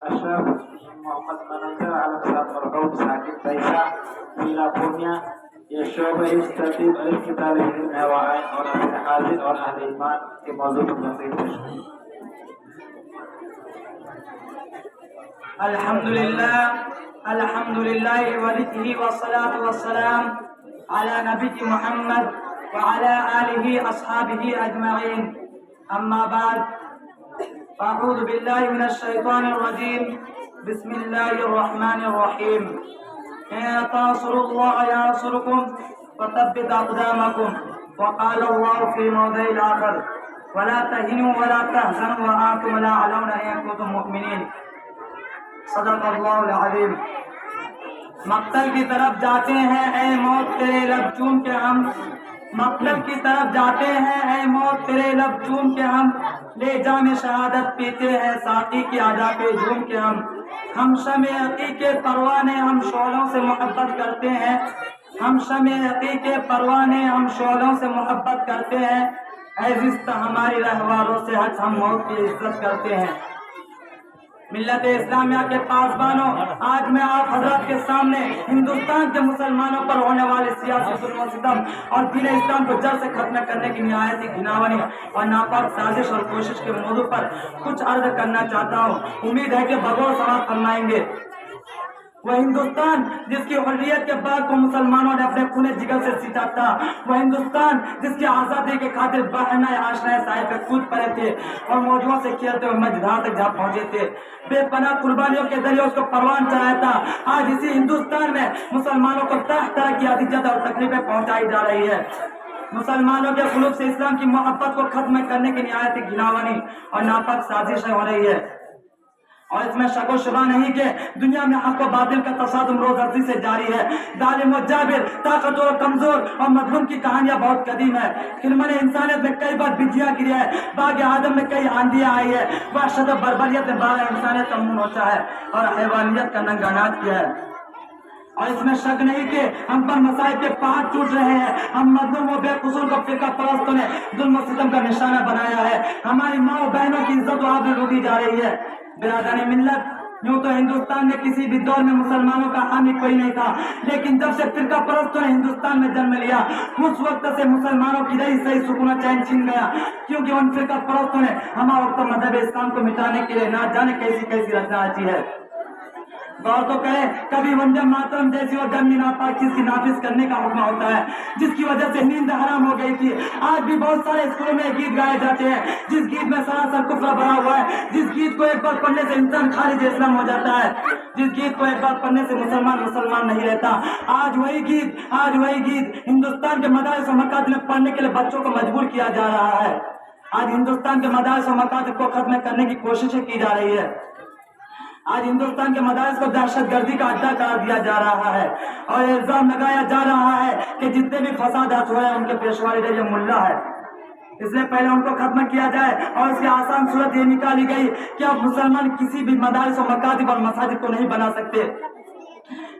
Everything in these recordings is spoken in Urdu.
Ashraf Muhammad Manassar Al-Quran Margaut Sakit Taisa Villa Purnia یہ شعبہ اس ترتیب الکتاب علم حوائن اور اہل حاضر اور اہل ایمان کے موضوع پر تقریر پیش کی۔ الحمد للہ ولدہ والصلاة والسلام على نبی محمد وعلى آلہ اصحابہ اجمعین، اما بعد اعوذ باللہ من الشیطان الرجیم، بسم اللہ الرحمن الرحیم۔ إن تنصروا الله ينصركم وثبت أقدامكم، وقال الله في موضع آخر ولا تهنوا ولا تحزنوا وأنتم الأعلون إن كنتم مؤمنين۔ صدق الله العظيم۔ مقتل کی طرف جاتے ہیں اے موت تیرے لب چوم کے ہم، مقتل کی طرف جاتے ہیں اے موت تیرے لب چوم کے ہم، لے جام شہادت پیتے ہیں ساقی کی ادا پہ جھوم کے ہم شمع عقیقے پروانے ہم شعلوں سے محبت کرتے ہیں، ہم شمع عقیقے پروانے ہم شعلوں سے محبت کرتے ہیں، اے زست ہماری رہواروں سے حج ہم موت کی عزت کرتے ہیں۔ ملت اسلامیہ کے پاسبانوں، آج میں آپ حضرات کے سامنے ہندوستان کے مسلمانوں پر ہونے والے سیاسی ظلم و ستم اور دین اسلام کو جڑ سے ختم کرنے کی نہایت ہی گھناوانی اور ناپاک سازش اور کوشش کے موضوع پر کچھ عرض کرنا چاہتا ہوں، امید ہے کہ بغور سماعت فرمائیں گے۔ وہ ہندوستان جس کی حریت کے بعد کو مسلمانوں نے اپنے خون جگر سے سیتا تھا، وہ ہندوستان جس کی آزادی کے خاطر بہنا آشنا سائے پہ کود پڑے تھے اور موجوں سے کھیلتے ہوئے مجدھار تک جا پہنچے تھے، بے پناہ قربانیوں کے ذریعے اس کو پروان چڑھایا تھا۔ آج اسی ہندوستان میں مسلمانوں کو طرح طرح کی اذیت اور تکلیفیں پہنچائی جا رہی ہے۔ مسلمانوں کے قلوب سے اسلام کی محبت کو ختم کرنے کی نہایت گھناوانی اور ناپاک سازشیں ہو رہی ہے، اور اس میں شک و شبہ نہیں کہ دنیا میں حق و باطل کا تصادم روز ارضی سے جاری ہے۔ ظالم و جابر، طاقتور و کمزور اور مظلوم کی کہانیاں بہت قدیم ہے۔ خرمن انسانیت میں کئی بار بجلیاں گری ہے، باغ آدم میں کئی آندیاں آئی ہے، وحشت و بربریت نے باغ انسانیت کا منہ نوچا ہے اور حیوانیت کا ننگا ناچ کیا ہے۔ اور اس میں شک نہیں کہ ہم پر مسائل کے پہاڑ ٹوٹ رہے ہیں، ہم مظلوم و بے قصور کو فرقہ پرستوں نے ظلم و ستم کا نشانہ بنایا ہے، ہماری ماں و بہنوں کی عزت و آبرو لوٹی جا رہی ہے۔ برادران ملت، یوں تو ہندوستان میں کسی بھی دور میں مسلمانوں کا حامی کوئی نہیں تھا، لیکن جب سے فرقہ پرستوں نے ہندوستان میں جنم لیا اس وقت سے مسلمانوں کی رہی صحیح سکون و چین چھن گیا، کیونکہ ان فرقہ پرستوں نے ہمارا وقت مذہب اسلام کو مٹانے کے لیے نہ جانے کیسی کیسی رچنا رچی ہے۔ غور تو کرے، کبھی وندے ماترم جیسی اور گندی ناپاک چیز کی نافذ کرنے کا حکم ہوتا ہے جس کی وجہ سے نیند حرام ہو گئی تھی۔ آج بھی بہت سارے اسکولوں میں گیت گائے جاتے ہیں جس گیت میں سراسر کفر بھرا ہوا ہے، جس گیت کو ایک بار پڑھنے سے انسان خارج اسلام ہو جاتا ہے، جس گیت کو ایک بار پڑھنے سے مسلمان نہیں رہتا۔ آج وہی گیت ہندوستان کے مدارس و مکاتب میں پڑھنے کے لیے بچوں کو مجبور کیا جا رہا ہے۔ آج ہندوستان کے مدارس و مکاتب کو ختم کرنے کی کوششیں کی جا رہی ہے۔ آج ہندوستان کے مدارس کو دہشت گردی کا اڈا قرار دیا جا رہا ہے اور الزام لگایا جا رہا ہے کہ جتنے بھی فسادات ہوئے ہیں ان کے پیشوا یہ ملا ہے، اس لیے پہلے ان کو ختم کیا جائے۔ اور اس کی آسان صورت یہ نکالی گئی کہ اب مسلمان کسی بھی مدارس و مکاتب اور مساجد کو نہیں بنا سکتے،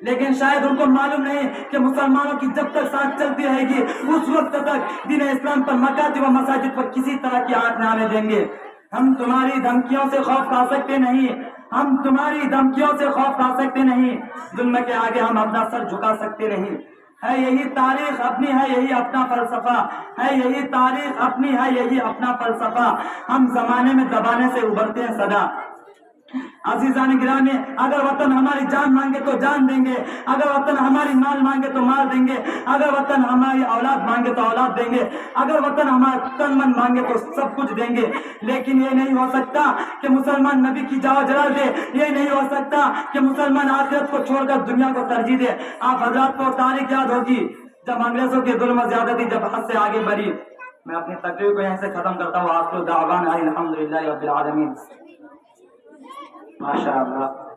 لیکن شاید ان کو معلوم نہیں کہ مسلمانوں کی جب تک ساتھ چلتی رہے گی اس وقت تک دین اسلام پر مکاتب و مساجد پر کسی طرح کی آنچ نہ آنے دیں گے۔ ہم تمہاری دھمکیوں سے خوف کھا سکتے نہیں، ہم تمہاری دھمکیوں سے خوف کھا سکتے نہیں، ظلم کے آگے ہم اپنا سر جھکا سکتے نہیں۔ ہے یہی تاریخ اپنی، ہے یہی اپنا فلسفہ، ہے یہی تاریخ اپنی، ہے یہی اپنا فلسفہ، ہم زمانے میں دبانے سے ابھرتے ہیں صدا۔ عزیزان گرامی، اگر وطن ہماری جان مانگے تو جان دیں گے، اگر وطن ہماری مال مانگے تو مال دیں گے، اگر وطن ہماری اولاد مانگے تو اولاد دیں گے، اگر وطن ہمارا تن من مانگے تو سب کچھ دیں گے۔ لیکن یہ نہیں ہو سکتا کہ مسلمان نبی کی جاؤ جلال دے، یہ نہیں ہو سکتا کہ مسلمان آخرت کو چھوڑ کر دنیا کو ترجیح دے۔ آپ حضرات کو تاریخ یاد ہوگی جب انگریزوں کے ظلم و زیادتی جب حد سے آگے بڑھی۔ میں اپنی تقریر کو یہیں سے ختم کرتا ہوں۔ آخر دعوانا الحمدللہ رب العالمین۔ ماشاء اللہ۔